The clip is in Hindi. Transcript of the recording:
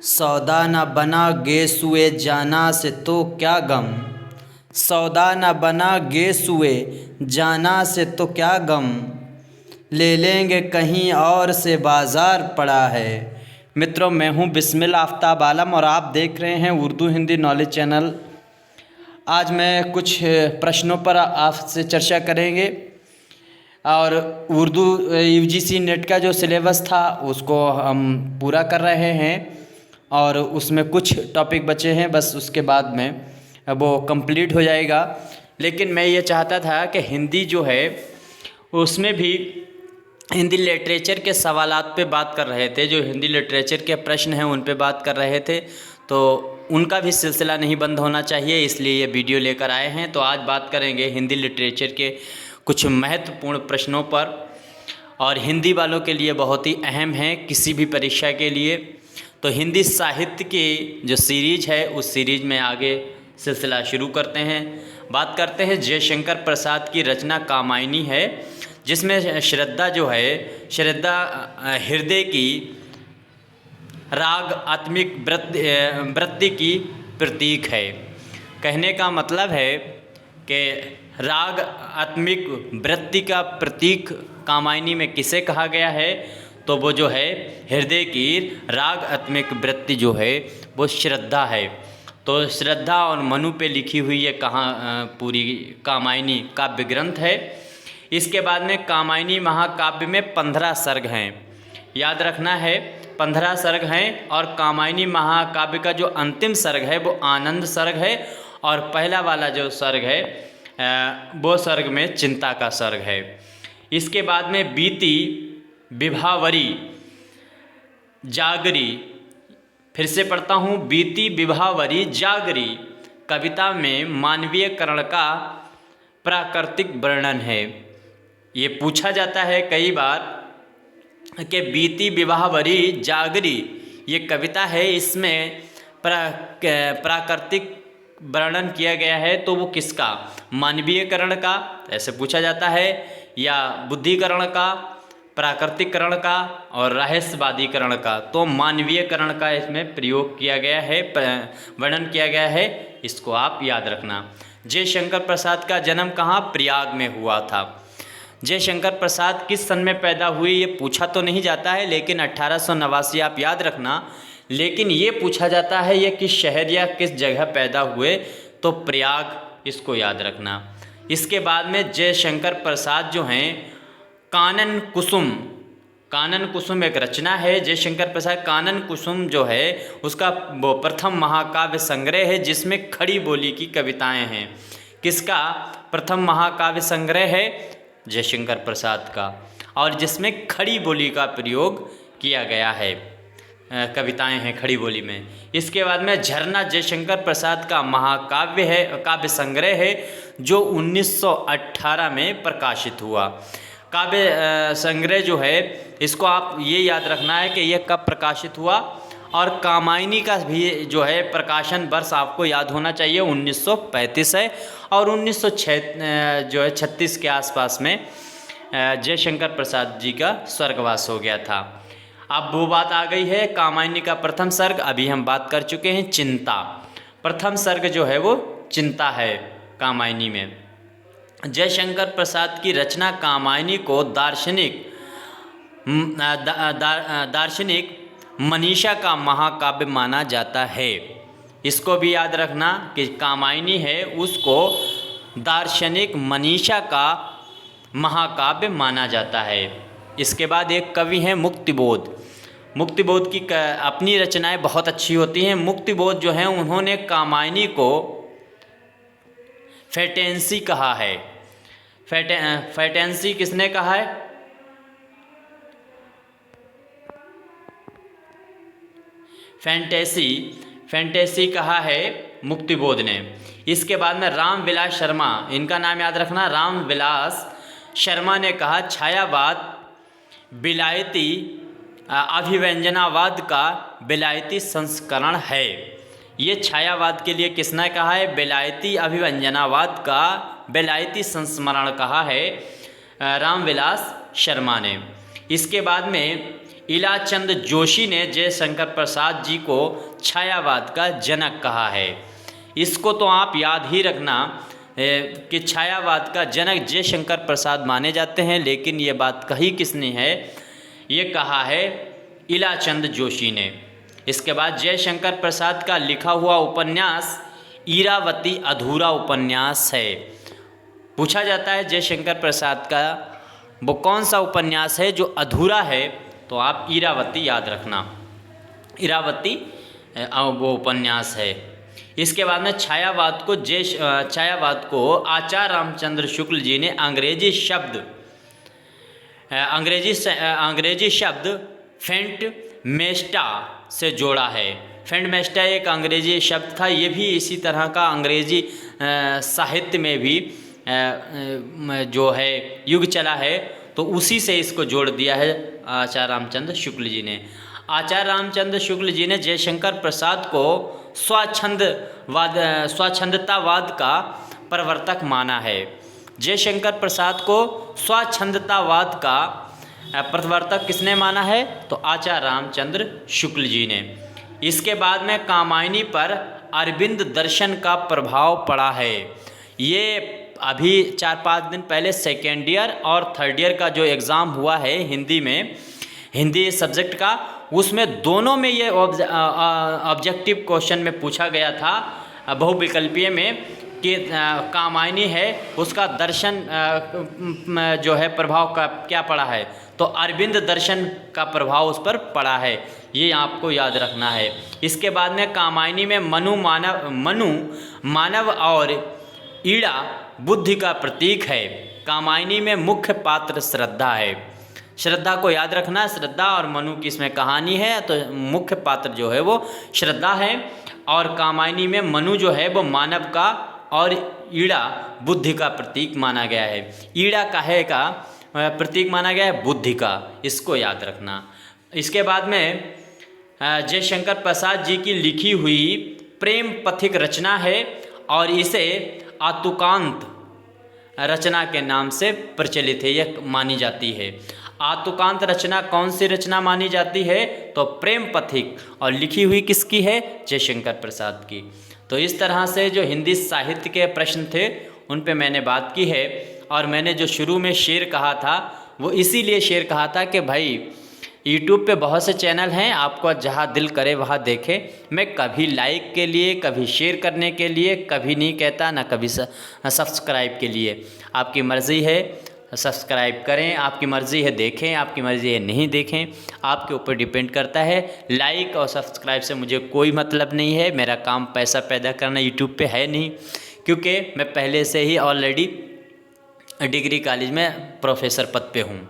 सौदा न बना गेसुए जाना से तो क्या गम। सौदा न बना गेसुए जाना से तो क्या गम। ले लेंगे कहीं और से बाज़ार पड़ा है। मित्रों, मैं हूं बिस्मिल आफ्ताब आलम और आप देख रहे हैं उर्दू हिंदी नॉलेज चैनल। आज मैं कुछ प्रश्नों पर आपसे चर्चा करेंगे और उर्दू यूजीसी नेट का जो सिलेबस था उसको हम पूरा कर रहे हैं और उसमें कुछ टॉपिक बचे हैं, बस उसके बाद में वो कंप्लीट हो जाएगा। लेकिन मैं ये चाहता था कि हिंदी जो है उसमें भी हिंदी लिटरेचर के सवालात पे बात कर रहे थे, जो हिंदी लिटरेचर के प्रश्न हैं उन पे बात कर रहे थे, तो उनका भी सिलसिला नहीं बंद होना चाहिए, इसलिए ये वीडियो लेकर आए हैं। तो आज बात करेंगे हिंदी लिटरेचर के कुछ महत्वपूर्ण प्रश्नों पर और हिंदी वालों के लिए बहुत ही अहम है किसी भी परीक्षा के लिए। तो हिंदी साहित्य की जो सीरीज है उस सीरीज में आगे सिलसिला शुरू करते हैं। बात करते हैं जयशंकर प्रसाद की रचना कामायनी है, जिसमें श्रद्धा जो है, श्रद्धा हृदय की राग आत्मिक वृत्ति की प्रतीक है। कहने का मतलब है कि राग आत्मिक वृत्ति का प्रतीक कामायनी में किसे कहा गया है, तो वो जो है हृदय की राग आत्मिक वृत्ति जो है वो श्रद्धा है। तो श्रद्धा और मनु पे लिखी हुई ये पूरी कामायनी काव्य ग्रंथ है। इसके बाद में कामायनी महाकाव्य में 15 सर्ग हैं, याद रखना है 15 सर्ग हैं। और कामायनी महाकाव्य का जो अंतिम सर्ग है वो आनंद सर्ग है और पहला वाला जो सर्ग है वो सर्ग में चिंता का सर्ग है। इसके बाद में बीती विभावरी जागरी, फिर से पढ़ता हूँ, बीती विभावरी जागरी कविता में मानवीयकरण का प्राकृतिक वर्णन है। ये पूछा जाता है कई बार कि बीती विभावरी जागरी ये कविता है, इसमें प्राकृतिक वर्णन किया गया है, तो वो किसका, मानवीयकरण का ऐसे पूछा जाता है, या बुद्धिकरण का, प्राकृतिककरण का और रहस्यवादीकरण का। तो मानवीयकरण का इसमें प्रयोग किया गया है, वर्णन किया गया है, इसको आप याद रखना। जयशंकर प्रसाद का जन्म कहाँ, प्रयाग में हुआ था। जयशंकर प्रसाद किस सन में पैदा हुए ये पूछा तो नहीं जाता है, लेकिन 1889 आप याद रखना। लेकिन ये पूछा जाता है ये किस शहर या किस जगह पैदा हुए, तो प्रयाग, इसको याद रखना। इसके बाद में जयशंकर प्रसाद जो हैं कानन कुसुम, कानन कुसुम एक रचना है। जयशंकर प्रसाद कानन कुसुम जो है उसका वो प्रथम महाकाव्य संग्रह है, जिसमें खड़ी बोली की कविताएं हैं। किसका प्रथम महाकाव्य संग्रह है, जयशंकर प्रसाद का, और जिसमें खड़ी बोली का प्रयोग किया गया है, कविताएं हैं खड़ी बोली में। इसके बाद में झरना जयशंकर प्रसाद का महाकाव्य है, काव्य संग्रह है, जो 1918 में प्रकाशित हुआ। काव्य संग्रह जो है इसको आप ये याद रखना है कि यह कब प्रकाशित हुआ, और कामायनी का भी जो है प्रकाशन वर्ष आपको याद होना चाहिए, 1935 है, और 1936 के आसपास में जयशंकर प्रसाद जी का स्वर्गवास हो गया था। अब वो बात आ गई है कामायनी का प्रथम सर्ग, अभी हम बात कर चुके हैं चिंता। प्रथम सर्ग जो है वो चिंता है कामायनी में। जयशंकर प्रसाद की रचना कामायनी को दार्शनिक मनीषा का महाकाव्य माना जाता है। इसको भी याद रखना कि कामायनी है उसको दार्शनिक मनीषा का महाकाव्य माना जाता है। इसके बाद एक कवि हैं मुक्तिबोध। मुक्तिबोध की अपनी रचनाएं बहुत अच्छी होती हैं। मुक्तिबोध जो हैं उन्होंने कामायनी को फैंटेसी कहा है। फैंटेसी किसने कहा है, फैंटेसी कहा है मुक्तिबोध ने। इसके बाद में रामविलास शर्मा, इनका नाम याद रखना, रामविलास शर्मा ने कहा छायावाद विलायती अभिव्यंजनावाद का विलायती संस्करण है। ये छायावाद के लिए किसने कहा है, विलायती अभिव्यंजनावाद का विलायती संस्मरण कहा है रामविलास शर्मा ने। इसके बाद में इलाचंद जोशी ने जयशंकर प्रसाद जी को छायावाद का जनक कहा है। इसको तो आप याद ही रखना कि छायावाद का जनक जयशंकर प्रसाद माने जाते हैं, लेकिन ये बात कही किसने है? ये कहा है इलाचंद जोशी ने। इसके बाद जयशंकर प्रसाद का लिखा हुआ उपन्यास इरावती अधूरा उपन्यास है। पूछा जाता है जयशंकर प्रसाद का वो कौन सा उपन्यास है जो अधूरा है, तो आप इरावती याद रखना, इरावती वो उपन्यास है। इसके बाद में छायावाद को आचार्य रामचंद्र शुक्ल जी ने अंग्रेजी शब्द फेंटमेस्टा से जोड़ा है। फेंटमेस्टा एक अंग्रेजी शब्द था, ये भी इसी तरह का अंग्रेजी साहित्य में भी जो है युग चला है, तो उसी से इसको जोड़ दिया है आचार्य रामचंद्र शुक्ल जी ने। आचार्य रामचंद्र शुक्ल जी ने जयशंकर प्रसाद को स्वच्छंदतावाद का प्रवर्तक माना है। जयशंकर प्रसाद को स्वच्छंदतावाद का प्रवर्तक किसने माना है? तो आचार्य रामचंद्र शुक्ल जी ने। इसके बाद में कामायनी पर अरविंद दर्शन का प्रभाव पड़ा है। ये अभी 4-5 दिन पहले सेकेंड ईयर और थर्ड ईयर का जो एग्ज़ाम हुआ है हिंदी में, हिंदी सब्जेक्ट का, उसमें दोनों में ये ऑब्जेक्टिव क्वेश्चन में पूछा गया था बहुविकल्पीय में कि कामायनी है उसका दर्शन जो है प्रभाव का क्या पड़ा है, तो अरविंद दर्शन का प्रभाव उस पर पड़ा है, ये आपको याद रखना है। इसके बाद में कामायनी में मनु मानव और ईड़ा बुद्धि का प्रतीक है। कामायनी में मुख्य पात्र श्रद्धा है। श्रद्धा को याद रखना, श्रद्धा और मनु की इसमें कहानी है, तो मुख्य पात्र जो है वो श्रद्धा है। और कामायनी में मनु जो है वो मानव का और ईड़ा बुद्धि का प्रतीक माना गया है। ईड़ा काहे का प्रतीक माना गया है? बुद्धि का, इसको याद रखना। इसके बाद में जयशंकर प्रसाद जी की लिखी हुई प्रेम पथिक रचना है और इसे आतुकांत रचना के नाम से प्रचलित है, यह मानी जाती है। आतुकांत रचना कौन सी रचना मानी जाती है? तो प्रेम पथिक, और लिखी हुई किसकी है? जयशंकर प्रसाद की। तो इस तरह से जो हिंदी साहित्य के प्रश्न थे उन पे मैंने बात की है। और मैंने जो शुरू में शेर कहा था वो इसीलिए शेर कहा था कि भाई यूट्यूब पे बहुत से चैनल हैं, आपको जहाँ दिल करे वहाँ देखें। मैं कभी लाइक के लिए, कभी शेयर करने के लिए कभी नहीं कहता, ना कभी सब्सक्राइब के लिए। आपकी मर्ज़ी है, सब्सक्राइब करें, आपकी मर्ज़ी है देखें, आपकी मर्ज़ी है नहीं देखें, आपके ऊपर डिपेंड करता है। लाइक और सब्सक्राइब से मुझे कोई मतलब नहीं है, मेरा काम पैसा पैदा करना यूट्यूब पे है नहीं, क्योंकि मैं पहले से ही ऑलरेडी डिग्री कॉलेज में प्रोफेसर पद पे हूँ।